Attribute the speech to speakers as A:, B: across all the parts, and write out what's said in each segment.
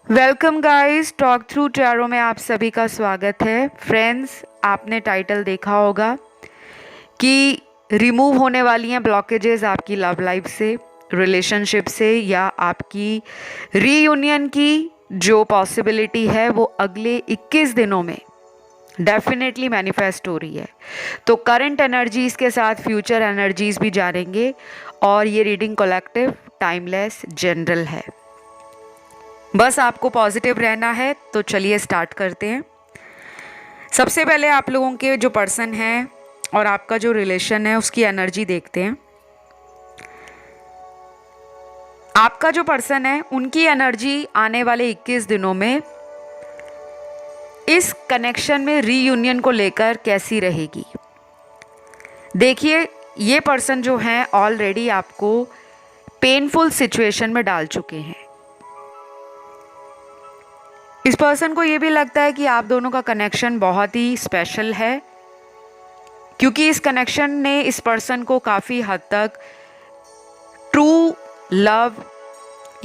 A: Welcome guys, talk through tarot में आप सभी का स्वागत है। फ्रेंड्स, आपने टाइटल देखा होगा कि रिमूव होने वाली हैं ब्लॉकेजेस आपकी लव लाइफ से, रिलेशनशिप से, या आपकी रीयूनियन की जो पॉसिबिलिटी है वो अगले 21 दिनों में डेफिनेटली मैनिफेस्ट हो रही है। तो करंट एनर्जीज के साथ फ्यूचर एनर्जीज भी जानेंगे और ये रीडिंग कलेक्टिव, टाइमलेस, जनरल है। बस आपको पॉजिटिव रहना है। तो चलिए स्टार्ट करते हैं। सबसे पहले आप लोगों के जो पर्सन हैं और आपका जो रिलेशन है उसकी एनर्जी देखते हैं। आपका जो पर्सन है उनकी एनर्जी आने वाले 21 दिनों में इस कनेक्शन में रीयूनियन को लेकर कैसी रहेगी। देखिए, ये पर्सन जो हैं ऑलरेडी आपको पेनफुल सिचुएशन में डाल चुके हैं। इस पर्सन को ये भी लगता है कि आप दोनों का कनेक्शन बहुत ही स्पेशल है, क्योंकि इस कनेक्शन ने इस पर्सन को काफ़ी हद तक ट्रू लव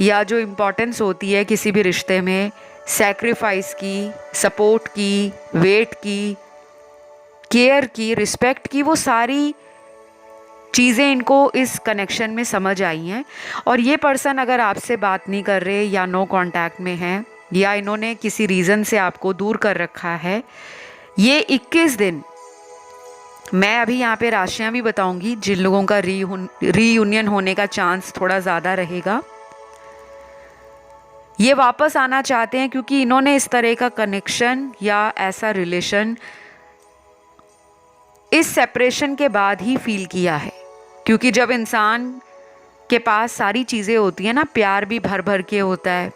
A: या जो इम्पोर्टेंस होती है किसी भी रिश्ते में, सैक्रिफाइस की, सपोर्ट की, वेट की, केयर की, रिस्पेक्ट की, वो सारी चीज़ें इनको इस कनेक्शन में समझ आई हैं। और ये पर्सन अगर आपसे बात नहीं कर रहे या नो कांटेक्ट में हैं या इन्होंने किसी रीज़न से आपको दूर कर रखा है, ये 21 दिन मैं अभी यहाँ पे राशियाँ भी बताऊंगी जिन लोगों का रीयूनियन होने का चांस थोड़ा ज़्यादा रहेगा। ये वापस आना चाहते हैं क्योंकि इन्होंने इस तरह का कनेक्शन या ऐसा रिलेशन इस सेपरेशन के बाद ही फील किया है। क्योंकि जब इंसान के पास सारी चीज़ें होती हैं ना, प्यार भी भर भर के होता है,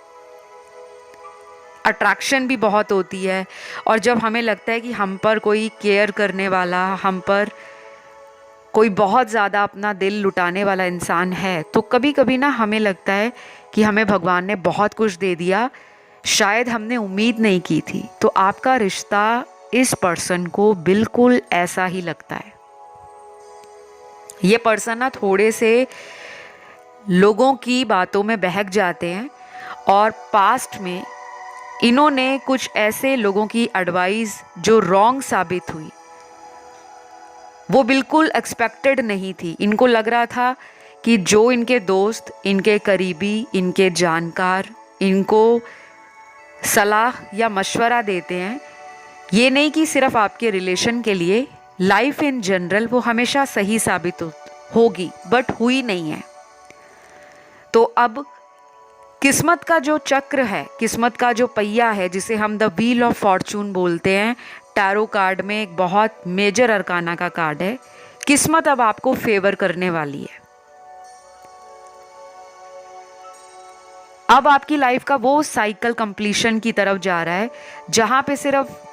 A: अट्रैक्शन भी बहुत होती है, और जब हमें लगता है कि हम पर कोई केयर करने वाला, हम पर कोई बहुत ज़्यादा अपना दिल लुटाने वाला इंसान है, तो कभी कभी ना हमें लगता है कि हमें भगवान ने बहुत कुछ दे दिया, शायद हमने उम्मीद नहीं की थी। तो आपका रिश्ता इस पर्सन को बिल्कुल ऐसा ही लगता है। ये पर्सन ना थोड़े से लोगों की बातों में बहक जाते हैं और पास्ट में इन्होंने कुछ ऐसे लोगों की एडवाइस जो रॉन्ग साबित हुई, वो बिल्कुल एक्सपेक्टेड नहीं थी। इनको लग रहा था कि जो इनके दोस्त, इनके करीबी, इनके जानकार इनको सलाह या मशवरा देते हैं, ये नहीं कि सिर्फ आपके रिलेशन के लिए, लाइफ इन जनरल वो हमेशा सही साबित होगी, बट हुई नहीं है। तो अब किस्मत का जो चक्र है, किस्मत का जो पहिया है, जिसे हम द व्हील ऑफ फॉर्चून बोलते हैं, टैरो कार्ड में एक बहुत मेजर अरकाना का कार्ड है। किस्मत अब आपको फेवर करने वाली है। अब आपकी लाइफ का वो साइकिल कंप्लीशन की तरफ जा रहा है जहां पे सिर्फ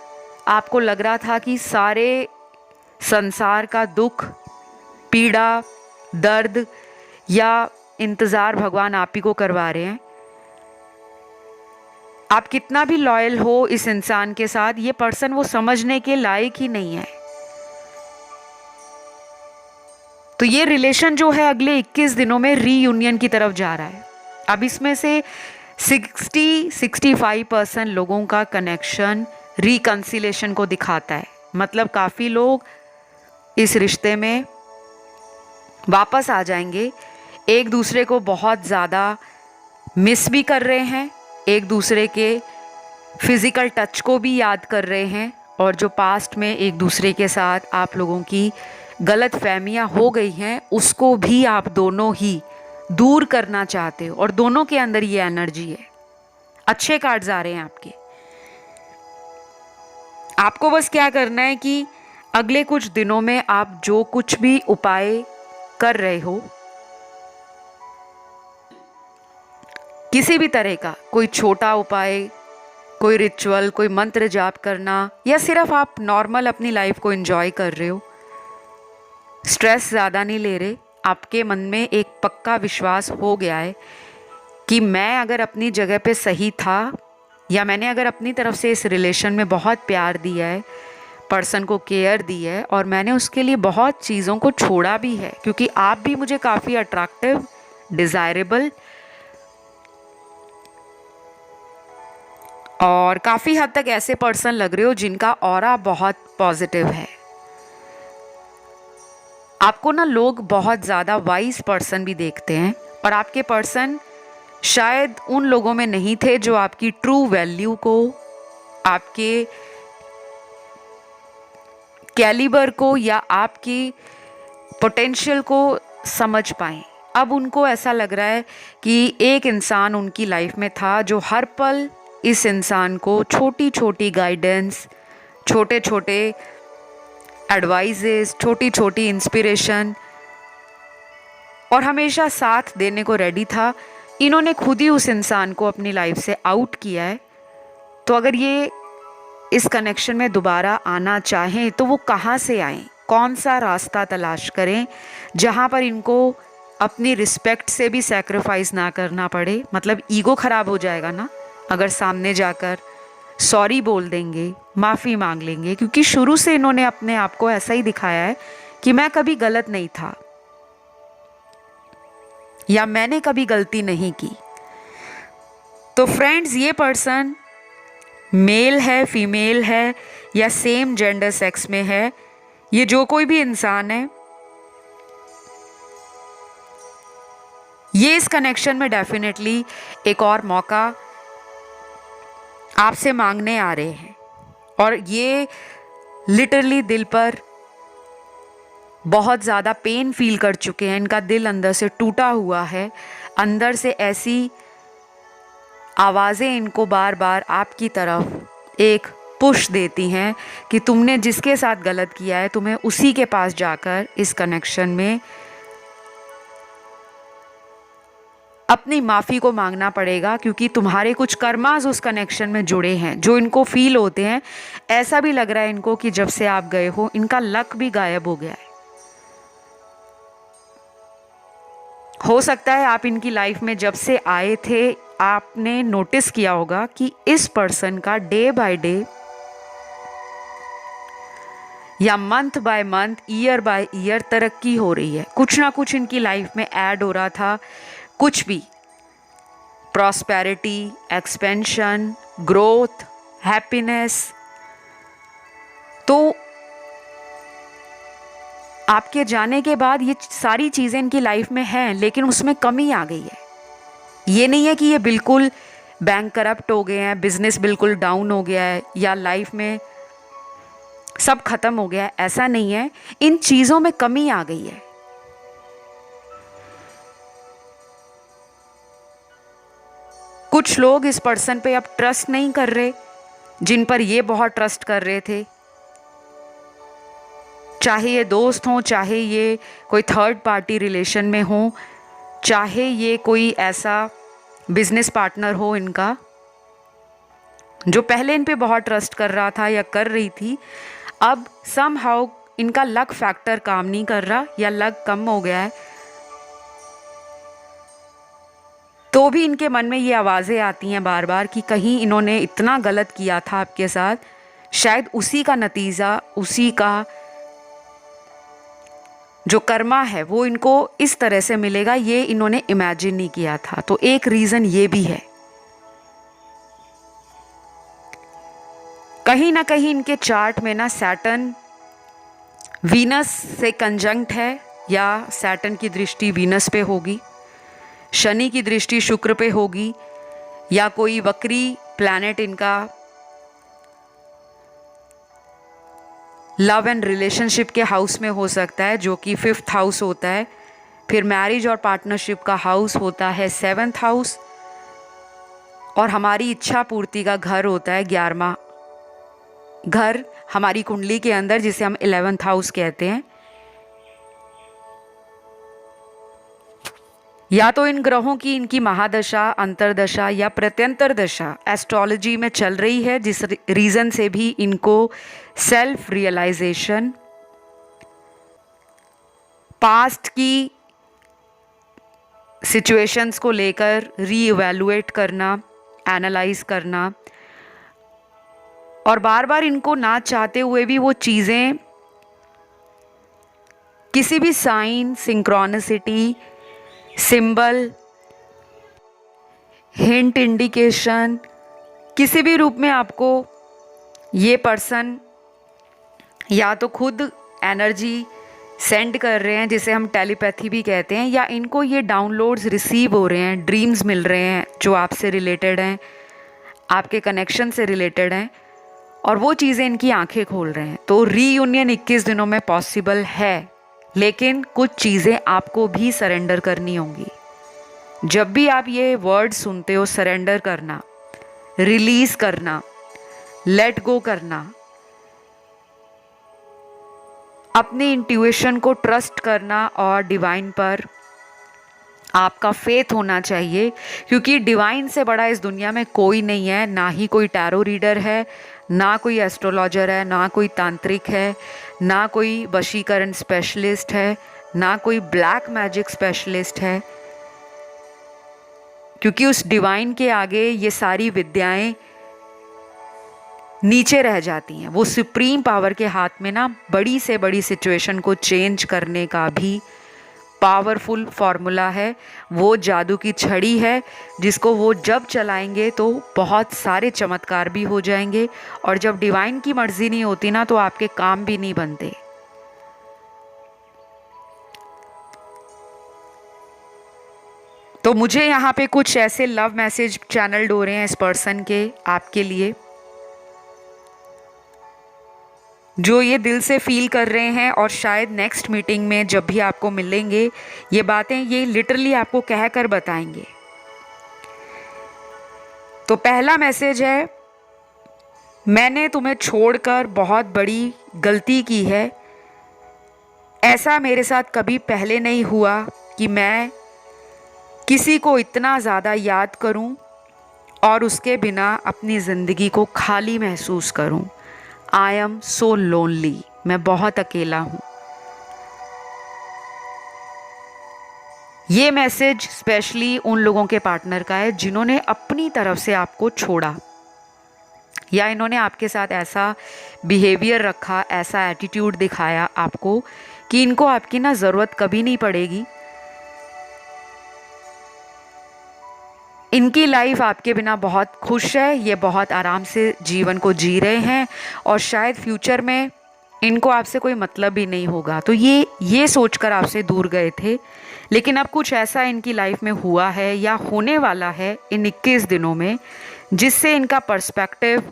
A: आपको लग रहा था कि सारे संसार का दुख, पीड़ा, दर्द या इंतज़ार भगवान आप ही को करवा रहे हैं। आप कितना भी लॉयल हो इस इंसान के साथ, ये पर्सन वो समझने के लायक ही नहीं है। तो ये रिलेशन जो है अगले 21 दिनों में रीयूनियन की तरफ जा रहा है। अब इसमें से 60-65% लोगों का कनेक्शन रिकंसिलेशन को दिखाता है। मतलब काफ़ी लोग इस रिश्ते में वापस आ जाएंगे, एक दूसरे को बहुत ज़्यादा मिस भी कर रहे हैं, एक दूसरे के फिज़िकल टच को भी याद कर रहे हैं, और जो पास्ट में एक दूसरे के साथ आप लोगों की गलत फहमियाँ हो गई हैं उसको भी आप दोनों ही दूर करना चाहते हो, और दोनों के अंदर ये एनर्जी है। अच्छे कार्ड्स आ रहे हैं आपके। आपको बस क्या करना है कि अगले कुछ दिनों में आप जो कुछ भी उपाय कर रहे हो, किसी भी तरह का कोई छोटा उपाय, कोई रिचुअल, कोई मंत्र जाप करना, या सिर्फ आप नॉर्मल अपनी लाइफ को एंजॉय कर रहे हो, स्ट्रेस ज़्यादा नहीं ले रहे, आपके मन में एक पक्का विश्वास हो गया है कि मैं अगर अपनी जगह पे सही था, या मैंने अगर अपनी तरफ से इस रिलेशन में बहुत प्यार दिया है, पर्सन को केयर दी है, और मैंने उसके लिए बहुत चीज़ों को छोड़ा भी है, क्योंकि आप भी मुझे काफ़ी अट्रैक्टिव, डिज़ायरेबल और काफ़ी हद तक ऐसे पर्सन लग रहे हो जिनका ऑरा बहुत पॉजिटिव है। आपको ना लोग बहुत ज़्यादा वाइज पर्सन भी देखते हैं, और आपके पर्सन शायद उन लोगों में नहीं थे जो आपकी ट्रू वैल्यू को, आपके कैलिबर को या आपकी पोटेंशियल को समझ पाएं। अब उनको ऐसा लग रहा है कि एक इंसान उनकी लाइफ में था जो हर पल इस इंसान को छोटी छोटी गाइडेंस, छोटे छोटे एडवाइजेस, छोटी छोटी इंस्पिरेशन और हमेशा साथ देने को रेडी था। इन्होंने खुद ही उस इंसान को अपनी लाइफ से आउट किया है। तो अगर ये इस कनेक्शन में दोबारा आना चाहें तो वो कहाँ से आएं, कौन सा रास्ता तलाश करें जहाँ पर इनको अपनी रिस्पेक्ट से भी सैक्रिफाइस ना करना पड़े। मतलब ईगो ख़राब हो जाएगा ना अगर सामने जाकर सॉरी बोल देंगे, माफ़ी मांग लेंगे, क्योंकि शुरू से इन्होंने अपने आप को ऐसा ही दिखाया है कि मैं कभी गलत नहीं था या मैंने कभी गलती नहीं की। तो फ्रेंड्स, ये पर्सन मेल है, फीमेल है या सेम जेंडर सेक्स में है, ये जो कोई भी इंसान है, ये इस कनेक्शन में डेफिनेटली एक और मौका आपसे मांगने आ रहे हैं। और ये लिटरली दिल पर बहुत ज़्यादा पेन फील कर चुके हैं। इनका दिल अंदर से टूटा हुआ है। अंदर से ऐसी आवाज़ें इनको बार बार आपकी तरफ एक पुश देती हैं कि तुमने जिसके साथ गलत किया है तुम्हें उसी के पास जाकर इस कनेक्शन में अपनी माफ़ी को मांगना पड़ेगा, क्योंकि तुम्हारे कुछ कर्मास उस कनेक्शन में जुड़े हैं जो इनको फील होते हैं। ऐसा भी लग रहा है इनको कि जब से आप गए हो इनका लक भी गायब हो गया है। हो सकता है आप इनकी लाइफ में जब से आए थे आपने नोटिस किया होगा कि इस पर्सन का डे बाय डे या month by month, year by year तरक्की हो रही है। कुछ ना कुछ इनकी लाइफ में ऐड हो रहा था, कुछ भी प्रॉस्पेरिटी, एक्सपेंशन, ग्रोथ, हैप्पीनेस। तो आपके जाने के बाद ये सारी चीज़ें इनकी लाइफ में हैं, लेकिन उसमें कमी आ गई है। ये नहीं है कि ये बिल्कुल बैंक करप्ट हो गए हैं, बिजनेस बिल्कुल डाउन हो गया है या लाइफ में सब खत्म हो गया है, ऐसा नहीं है। इन चीज़ों में कमी आ गई है। कुछ लोग इस पर्सन पे अब ट्रस्ट नहीं कर रहे जिन पर ये बहुत ट्रस्ट कर रहे थे, चाहे ये दोस्त हों, चाहे ये कोई थर्ड पार्टी रिलेशन में हो, चाहे ये कोई ऐसा बिजनेस पार्टनर हो इनका जो पहले इन पे बहुत ट्रस्ट कर रहा था या कर रही थी। अब समहाउ इनका लक फैक्टर काम नहीं कर रहा या लक कम हो गया है, तो भी इनके मन में ये आवाज़ें आती हैं बार बार कि कहीं इन्होंने इतना गलत किया था आपके साथ, शायद उसी का नतीजा, उसी का जो कर्मा है वो इनको इस तरह से मिलेगा, ये इन्होंने इमेजिन नहीं किया था। तो एक रीज़न ये भी है। कहीं ना कहीं इनके चार्ट में ना सैटर्न वीनस से कंजंक्ट है, या सैटर्न की दृष्टि वीनस पे होगी, शनि की दृष्टि शुक्र पे होगी, या कोई वक्री प्लैनेट इनका लव एंड रिलेशनशिप के हाउस में हो सकता है, जो कि 5th हाउस होता है। फिर मैरिज और पार्टनरशिप का हाउस होता है 7th हाउस, और हमारी इच्छा पूर्ति का घर होता है 11वां घर हमारी कुंडली के अंदर, जिसे हम 11th हाउस कहते हैं। या तो इन ग्रहों की इनकी महादशा, अंतरदशा या प्रत्यंतर दशा एस्ट्रोलॉजी में चल रही है, जिस रीज़न से भी इनको सेल्फ रियलाइजेशन, पास्ट की सिचुएशंस को लेकर रीइवैल्यूएट करना, एनालाइज करना, और बार बार इनको ना चाहते हुए भी वो चीज़ें किसी भी sign, synchronicity, symbol, hint, indication किसी भी रूप में आपको ये पर्सन या तो खुद एनर्जी सेंड कर रहे हैं, जिसे हम टेलीपैथी भी कहते हैं, या इनको ये डाउनलोड्स रिसीव हो रहे हैं, ड्रीम्स मिल रहे हैं जो आपसे रिलेटेड हैं, आपके कनेक्शन से रिलेटेड हैं, और वो चीज़ें इनकी आंखें खोल रहे हैं। तो रीयूनियन 21 दिनों में पॉसिबल है, लेकिन कुछ चीज़ें आपको भी सरेंडर करनी होंगी। जब भी आप ये वर्ड सुनते हो, सरेंडर करना, रिलीज करना, लेट गो करना, अपनी इंट्यूशन को ट्रस्ट करना और डिवाइन पर आपका फेथ होना चाहिए, क्योंकि डिवाइन से बड़ा इस दुनिया में कोई नहीं है। ना ही कोई टैरो रीडर है, ना कोई एस्ट्रोलॉजर है, ना कोई तांत्रिक है, ना कोई वशीकरण स्पेशलिस्ट है, ना कोई ब्लैक मैजिक स्पेशलिस्ट है, क्योंकि उस डिवाइन के आगे ये सारी विद्याएं नीचे रह जाती हैं। वो सुप्रीम पावर के हाथ में ना बड़ी से बड़ी सिचुएशन को चेंज करने का भी पावरफुल फॉर्मूला है। वो जादू की छड़ी है जिसको वो जब चलाएंगे तो बहुत सारे चमत्कार भी हो जाएंगे, और जब डिवाइन की मर्जी नहीं होती ना तो आपके काम भी नहीं बनते। तो मुझे यहाँ पे कुछ ऐसे लव मैसेज चैनल्ड हो रहे हैं इस पर्सन के आपके लिए, जो ये दिल से फील कर रहे हैं, और शायद नेक्स्ट मीटिंग में जब भी आपको मिलेंगे ये बातें ये लिटरली आपको कहकर बताएंगे। तो पहला मैसेज है, मैंने तुम्हें छोड़कर बहुत बड़ी गलती की है। ऐसा मेरे साथ कभी पहले नहीं हुआ कि मैं किसी को इतना ज़्यादा याद करूं और उसके बिना अपनी ज़िंदगी को खाली महसूस करूं। आई एम सो लोनली, मैं बहुत अकेला हूँ। ये मैसेज स्पेशली उन लोगों के पार्टनर का है जिन्होंने अपनी तरफ से आपको छोड़ा, या इन्होंने आपके साथ ऐसा बिहेवियर रखा, ऐसा एटीट्यूड दिखाया आपको कि इनको आपकी ना ज़रूरत कभी नहीं पड़ेगी। इनकी लाइफ आपके बिना बहुत खुश है, ये बहुत आराम से जीवन को जी रहे हैं, और शायद फ्यूचर में इनको आपसे कोई मतलब भी नहीं होगा। तो ये सोचकर आपसे दूर गए थे, लेकिन अब कुछ ऐसा इनकी लाइफ में हुआ है या होने वाला है इन 21 दिनों में, जिससे इनका पर्सपेक्टिव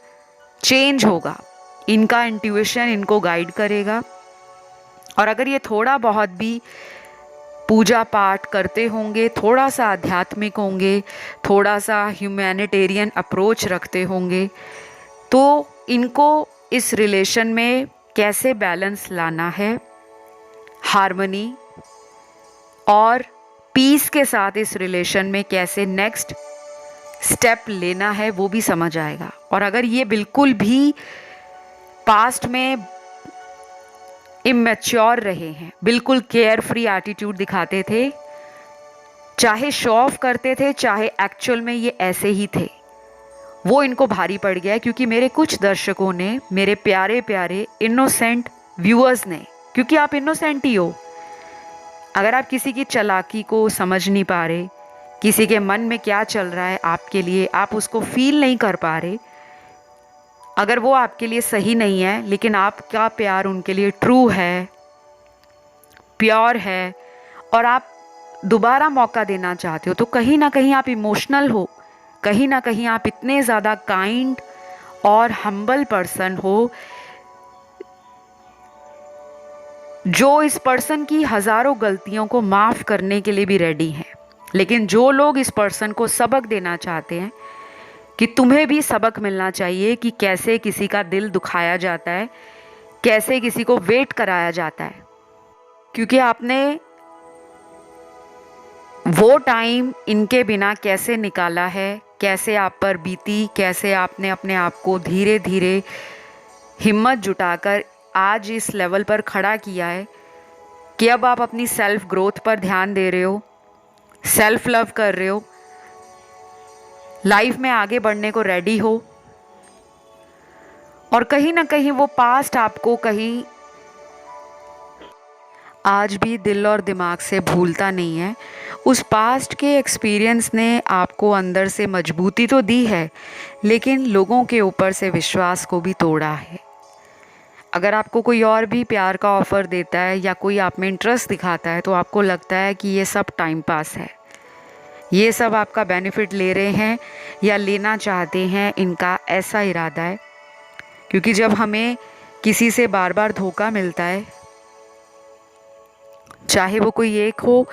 A: चेंज होगा। इनका इंट्यूशन इनको गाइड करेगा, और अगर ये थोड़ा बहुत भी पूजा पाठ करते होंगे, थोड़ा सा आध्यात्मिक होंगे, थोड़ा सा ह्यूमैनिटेरियन अप्रोच रखते होंगे, तो इनको इस रिलेशन में कैसे बैलेंस लाना है, हार्मनी और पीस के साथ इस रिलेशन में कैसे नेक्स्ट स्टेप लेना है, वो भी समझ आएगा। और अगर ये बिल्कुल भी पास्ट में इमैच्योर रहे हैं, बिल्कुल केयर फ्री एटीट्यूड दिखाते थे, चाहे शो ऑफ करते थे, चाहे एक्चुअल में ये ऐसे ही थे, वो इनको भारी पड़ गया है। क्योंकि मेरे कुछ दर्शकों ने, मेरे प्यारे प्यारे इनोसेंट व्यूअर्स ने, क्योंकि आप इनोसेंट ही हो, अगर आप किसी की चालाकी को समझ नहीं पा रहे, किसी के मन में क्या चल रहा है आपके लिए, आप उसको फील नहीं कर पा रहे, अगर वो आपके लिए सही नहीं है, लेकिन आपका प्यार उनके लिए ट्रू है, प्योर है, और आप दोबारा मौका देना चाहते हो, तो कहीं ना कहीं आप इमोशनल हो, कहीं ना कहीं आप इतने ज़्यादा काइंड और हम्बल पर्सन हो, जो इस पर्सन की हज़ारों गलतियों को माफ़ करने के लिए भी रेडी हैं। लेकिन जो लोग इस पर्सन को सबक देना चाहते हैं कि तुम्हें भी सबक मिलना चाहिए कि कैसे किसी का दिल दुखाया जाता है, कैसे किसी को वेट कराया जाता है, क्योंकि आपने वो टाइम इनके बिना कैसे निकाला है, कैसे आप पर बीती, कैसे आपने अपने आप को धीरे धीरे हिम्मत जुटाकर आज इस लेवल पर खड़ा किया है कि अब आप अपनी सेल्फ ग्रोथ पर ध्यान दे रहे हो, सेल्फ लव कर रहे हो, लाइफ में आगे बढ़ने को रेडी हो, और कहीं ना कहीं वो पास्ट आपको कहीं आज भी दिल और दिमाग से भूलता नहीं है। उस पास्ट के एक्सपीरियंस ने आपको अंदर से मजबूती तो दी है, लेकिन लोगों के ऊपर से विश्वास को भी तोड़ा है। अगर आपको कोई और भी प्यार का ऑफ़र देता है या कोई आप में इंटरेस्ट दिखाता है, तो आपको लगता है कि ये सब टाइम पास है, ये सब आपका बेनिफिट ले रहे हैं या लेना चाहते हैं, इनका ऐसा इरादा है। क्योंकि जब हमें किसी से बार बार धोखा मिलता है, चाहे वो कोई एक हो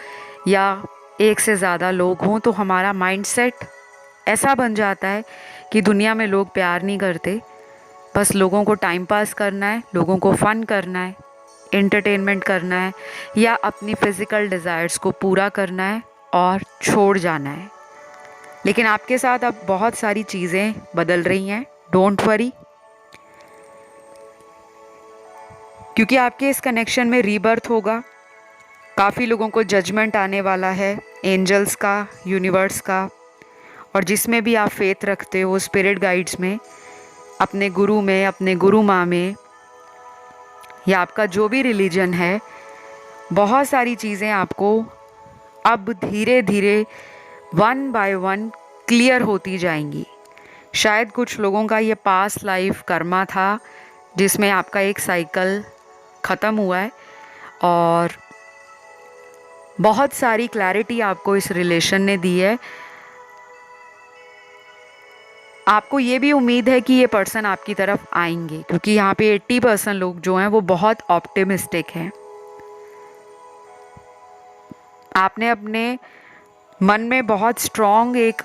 A: या एक से ज़्यादा लोग हों, तो हमारा माइंडसेट ऐसा बन जाता है कि दुनिया में लोग प्यार नहीं करते, बस लोगों को टाइम पास करना है, लोगों को फ़न करना है, एंटरटेनमेंट करना है या अपनी फ़िज़िकल डिज़ायर्स को पूरा करना है और छोड़ जाना है। लेकिन आपके साथ अब बहुत सारी चीज़ें बदल रही हैं, डोंट वरी, क्योंकि आपके इस कनेक्शन में रीबर्थ होगा। काफ़ी लोगों को जजमेंट आने वाला है, एंजल्स का, यूनिवर्स का, और जिसमें भी आप फेथ रखते हो, स्पिरिट गाइड्स में, अपने गुरु में, अपने गुरु माँ में, या आपका जो भी रिलीजन है, बहुत सारी चीज़ें आपको अब धीरे धीरे वन बाय वन क्लियर होती जाएंगी। शायद कुछ लोगों का ये पास्ट लाइफ कर्मा था जिसमें आपका एक साइकिल ख़त्म हुआ है, और बहुत सारी क्लैरिटी आपको इस रिलेशन ने दी है। आपको ये भी उम्मीद है कि ये पर्सन आपकी तरफ आएंगे, क्योंकि यहाँ पे 80% लोग जो हैं वो बहुत ऑप्टिमिस्टिक हैं। आपने अपने मन में बहुत स्ट्रॉन्ग एक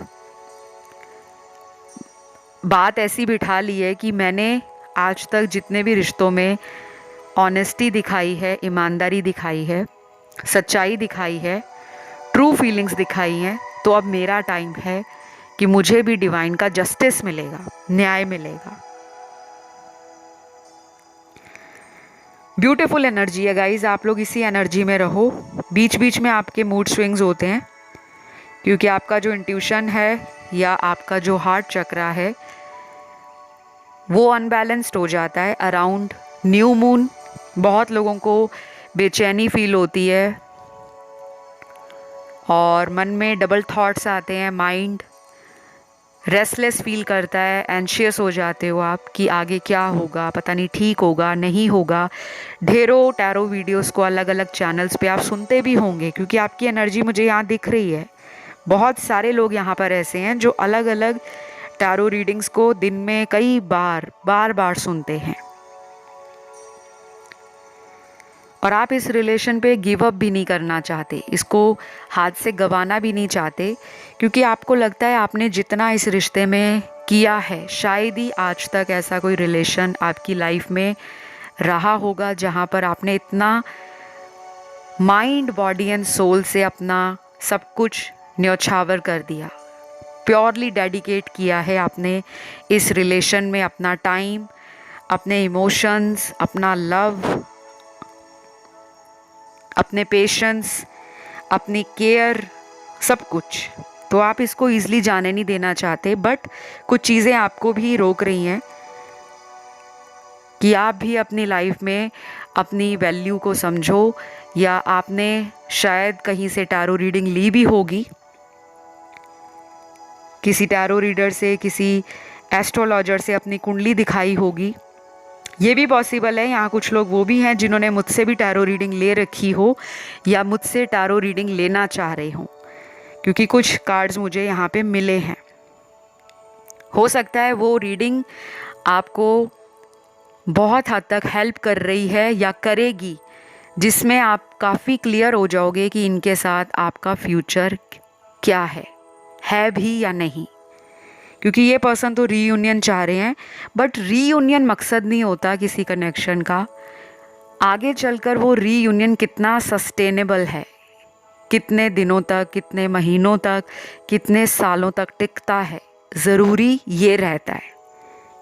A: बात ऐसी बिठा ली है कि मैंने आज तक जितने भी रिश्तों में ऑनेस्टी दिखाई है, ईमानदारी दिखाई है, सच्चाई दिखाई है, ट्रू फीलिंग्स दिखाई हैं, तो अब मेरा टाइम है कि मुझे भी डिवाइन का जस्टिस मिलेगा, न्याय मिलेगा। ब्यूटीफुल एनर्जी है गाइज, आप लोग इसी एनर्जी में रहो। बीच बीच में आपके मूड स्विंग्स होते हैं, क्योंकि आपका जो इंट्यूशन है या आपका जो हार्ट चक्रा है वो अनबैलेंस्ड हो जाता है अराउंड न्यू मून। बहुत लोगों को बेचैनी फील होती है और मन में डबल थॉट्स आते हैं, माइंड रेस्टलेस फील करता है, एंशियस हो जाते हो आप कि आगे क्या होगा, पता नहीं ठीक होगा नहीं होगा। ढेरों टैरो वीडियोस को अलग अलग चैनल्स पे आप सुनते भी होंगे, क्योंकि आपकी एनर्जी मुझे यहाँ दिख रही है। बहुत सारे लोग यहाँ पर ऐसे हैं जो अलग अलग टैरो रीडिंग्स को दिन में कई बार सुनते हैं, और आप इस रिलेशन पे गिव अप भी नहीं करना चाहते, इसको हाथ से गंवाना भी नहीं चाहते, क्योंकि आपको लगता है आपने जितना इस रिश्ते में किया है, शायद ही आज तक ऐसा कोई रिलेशन आपकी लाइफ में रहा होगा जहाँ पर आपने इतना माइंड, बॉडी एंड सोल से अपना सब कुछ न्यौछावर कर दिया, प्योरली डेडिकेट किया है आपने इस रिलेशन में अपना टाइम, अपने इमोशंस, अपना लव, अपने पेशेंस, अपनी केयर, सब कुछ। तो आप इसको ईज़िली जाने नहीं देना चाहते, बट कुछ चीज़ें आपको भी रोक रही हैं कि आप भी अपनी लाइफ में अपनी वैल्यू को समझो, या आपने शायद कहीं से टैरो रीडिंग ली भी होगी, किसी टैरो रीडर से, किसी एस्ट्रोलॉजर से अपनी कुंडली दिखाई होगी, ये भी पॉसिबल है। यहाँ कुछ लोग वो भी हैं जिन्होंने मुझसे भी टैरो रीडिंग ले रखी हो या मुझसे टैरो रीडिंग लेना चाह रहे हों, क्योंकि कुछ कार्ड्स मुझे यहाँ पे मिले हैं। हो सकता है वो रीडिंग आपको बहुत हद तक हेल्प कर रही है या करेगी, जिसमें आप काफ़ी क्लियर हो जाओगे कि इनके साथ आपका फ्यूचर क्या है भी या नहीं। क्योंकि ये पर्सन तो रीयूनियन चाह रहे हैं, बट रीयूनियन मकसद नहीं होता किसी कनेक्शन का। आगे चलकर वो रीयूनियन कितना सस्टेनेबल है, कितने दिनों तक, कितने महीनों तक, कितने सालों तक टिकता है, ज़रूरी ये रहता है।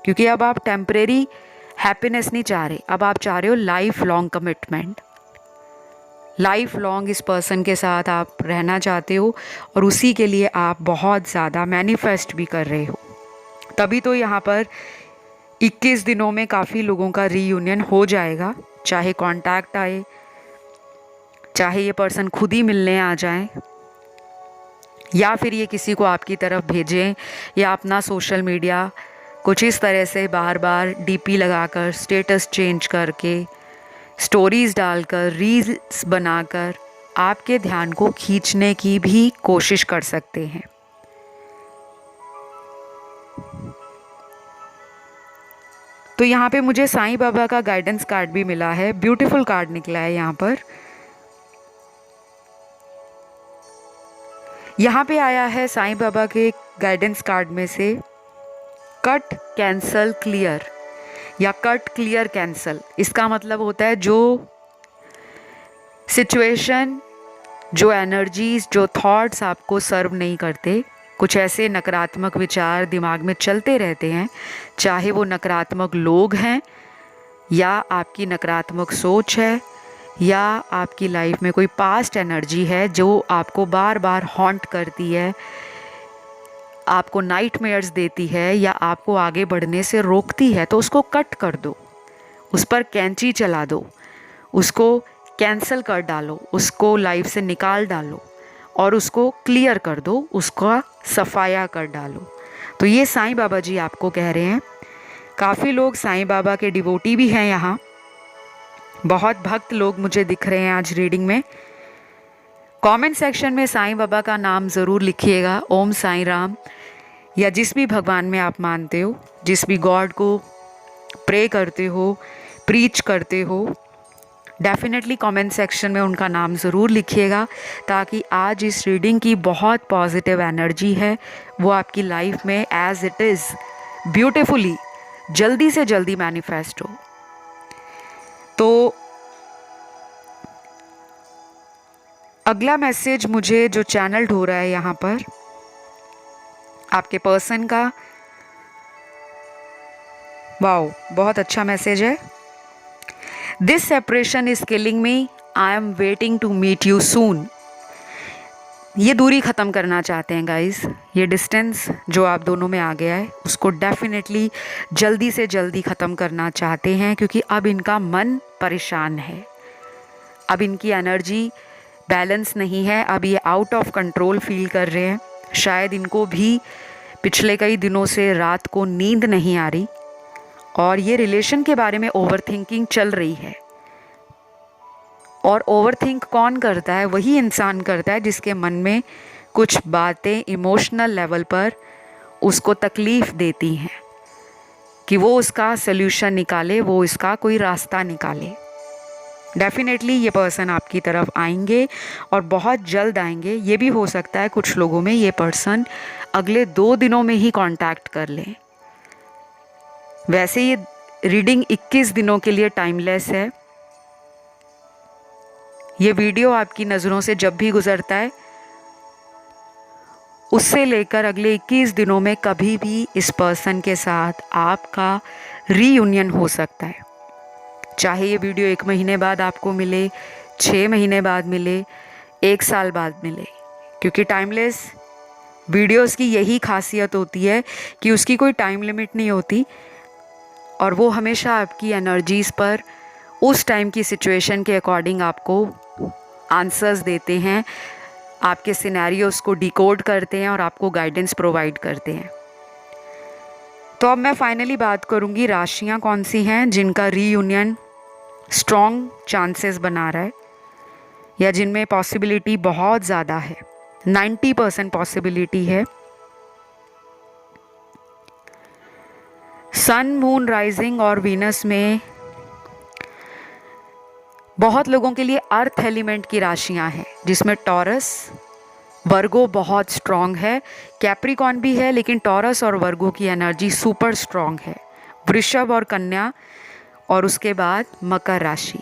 A: क्योंकि अब आप टेम्परेरी हैप्पीनेस नहीं चाह रहे, अब आप चाह रहे हो life long commitment, life long इस पर्सन के साथ आप रहना चाहते हो, और उसी के लिए आप बहुत ज़्यादा मैनिफेस्ट भी कर रहे हो। तभी तो यहाँ पर 21 दिनों में काफ़ी लोगों का रीयूनियन हो जाएगा, चाहे कांटेक्ट आए, चाहे ये पर्सन खुद ही मिलने आ जाए, या फिर ये किसी को आपकी तरफ भेजें, या अपना सोशल मीडिया कुछ इस तरह से बार बार डीपी लगाकर, स्टेटस चेंज करके, स्टोरीज डालकर, रील्स बनाकर आपके ध्यान को खींचने की भी कोशिश कर सकते हैं। तो यहाँ पे मुझे साईं बाबा का गाइडेंस कार्ड भी मिला है, ब्यूटीफुल कार्ड निकला है यहाँ पर। यहाँ पे आया है साईं बाबा के गाइडेंस कार्ड में से कट कैंसल क्लियर, या कट क्लियर कैंसल। इसका मतलब होता है जो सिचुएशन, जो एनर्जीज, जो थॉट्स आपको सर्व नहीं करते, कुछ ऐसे नकारात्मक विचार दिमाग में चलते रहते हैं, चाहे वो नकारात्मक लोग हैं या आपकी नकारात्मक सोच है या आपकी लाइफ में कोई पास्ट एनर्जी है जो आपको बार बार हॉन्ट करती है, आपको नाइटमेयर्स देती है या आपको आगे बढ़ने से रोकती है, तो उसको कट कर दो, उस पर कैंची चला दो, उसको कैंसल कर डालो, उसको लाइफ से निकाल डालो और उसको क्लियर कर दो, उसका सफाया कर डालो। तो ये साईं बाबा जी आपको कह रहे हैं। काफ़ी लोग साईं बाबा के डिवोटी भी हैं यहाँ, बहुत भक्त लोग मुझे दिख रहे हैं आज रीडिंग में। कमेंट सेक्शन में साईं बाबा का नाम ज़रूर लिखिएगा, ओम साईं राम, या जिस भी भगवान में आप मानते हो, जिस भी गॉड को प्रे करते हो, प्रीच करते हो, डेफिनेटली कमेंट सेक्शन में उनका नाम ज़रूर लिखिएगा, ताकि आज इस रीडिंग की बहुत पॉजिटिव एनर्जी है वो आपकी लाइफ में एज इट इज़ ब्यूटिफुली जल्दी से जल्दी मैनिफेस्ट हो। तो अगला मैसेज मुझे जो चैनल्ड हो रहा है यहाँ पर आपके पर्सन का, वाओ बहुत अच्छा मैसेज है। This separation is killing me, I am waiting to meet you soon. ये दूरी ख़त्म करना चाहते हैं गाइस, ये डिस्टेंस जो आप दोनों में आ गया है उसको डेफिनेटली जल्दी से जल्दी ख़त्म करना चाहते हैं, क्योंकि अब इनका मन परेशान है, अब इनकी एनर्जी बैलेंस नहीं है, अब ये आउट ऑफ कंट्रोल फील कर रहे हैं। शायद इनको भी पिछले कई दिनों से रात को नींद नहीं आ रही और ये रिलेशन के बारे में ओवर थिंकिंग चल रही है। और ओवर थिंक कौन करता है? वही इंसान करता है जिसके मन में कुछ बातें इमोशनल लेवल पर उसको तकलीफ़ देती हैं कि वो उसका सल्यूशन निकाले, वो इसका कोई रास्ता निकाले। डेफिनेटली ये पर्सन आपकी तरफ आएंगे और बहुत जल्द आएंगे। ये भी हो सकता है कुछ लोगों में ये पर्सन अगले 2 दिनों में ही कांटेक्ट कर लें। वैसे ये रीडिंग 21 दिनों के लिए टाइमलेस है। ये वीडियो आपकी नज़रों से जब भी गुजरता है उससे लेकर अगले 21 दिनों में कभी भी इस पर्सन के साथ आपका रीयूनियन हो सकता है। चाहे ये वीडियो 1 महीने बाद आपको मिले, 6 महीने बाद मिले, 1 साल बाद मिले, क्योंकि टाइमलेस वीडियोस की यही खासियत होती है कि उसकी कोई टाइम लिमिट नहीं होती और वो हमेशा आपकी एनर्जीज़ पर उस टाइम की सिचुएशन के अकॉर्डिंग आपको आंसर्स देते हैं, आपके सिनेरियोस को डिकोड करते हैं और आपको गाइडेंस प्रोवाइड करते हैं। तो अब मैं फाइनली बात करूंगी राशियां कौन सी हैं जिनका रीयूनियन स्ट्रॉन्ग चांसेस बना रहा है या जिनमें पॉसिबिलिटी बहुत ज़्यादा है, 90% पॉसिबिलिटी है। सन, मून, राइजिंग और वीनस में बहुत लोगों के लिए अर्थ एलिमेंट की राशियां हैं, जिसमें टॉरस, वर्गो बहुत स्ट्रॉन्ग है, कैप्रिकॉन भी है, लेकिन टॉरस और वर्गो की एनर्जी सुपर स्ट्रॉन्ग है। वृषभ और कन्या और उसके बाद मकर राशि।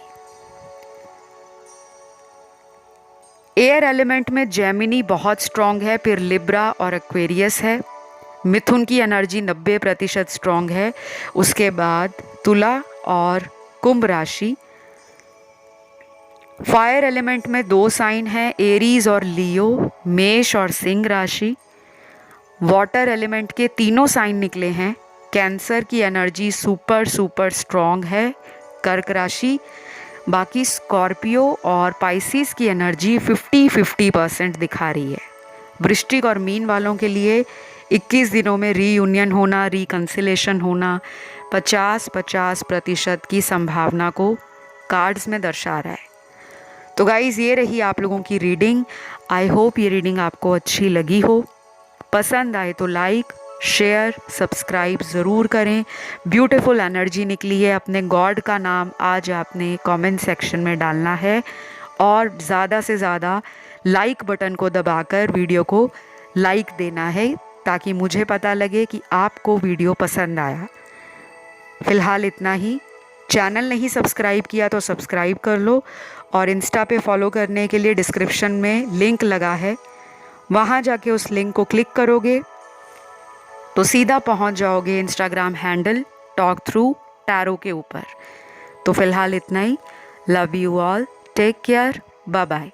A: एयर एलिमेंट में जेमिनी बहुत स्ट्रॉन्ग है, फिर लिब्रा और एक्वेरियस है। मिथुन की एनर्जी 90% स्ट्रॉन्ग है। उसके बाद तुला और कुंभ राशि। फायर एलिमेंट में 2 साइन हैं, एरीज और लियो, मेष और सिंह राशि। वाटर एलिमेंट के 3 साइन निकले हैं। कैंसर की एनर्जी सुपर स्ट्रॉन्ग है, कर्क राशि। बाकी स्कॉर्पियो और पाइसिस की एनर्जी 50-50% दिखा रही है। वृश्चिक और मीन वालों के लिए 21 दिनों में रीयूनियन होना, रिकंसिलेशन होना 50-50% की संभावना को कार्ड्स में दर्शा रहा है। तो गाइज़, ये रही आप लोगों की रीडिंग। आई होप ये रीडिंग आपको अच्छी लगी हो। पसंद आए तो लाइक, शेयर, सब्सक्राइब ज़रूर करें। ब्यूटीफुल एनर्जी निकली है। अपने गॉड का नाम आज आपने कमेंट सेक्शन में डालना है और ज़्यादा से ज़्यादा लाइक बटन को दबाकर वीडियो को लाइक देना है, ताकि मुझे पता लगे कि आपको वीडियो पसंद आया। फ़िलहाल इतना ही। चैनल नहीं सब्सक्राइब किया तो सब्सक्राइब कर लो, और इंस्टा पे फॉलो करने के लिए डिस्क्रिप्शन में लिंक लगा है, वहाँ जाके उस लिंक को क्लिक करोगे तो सीधा पहुँच जाओगे Instagram handle talk through tarot के ऊपर। तो फ़िलहाल इतना ही। Love you all, take care, bye bye.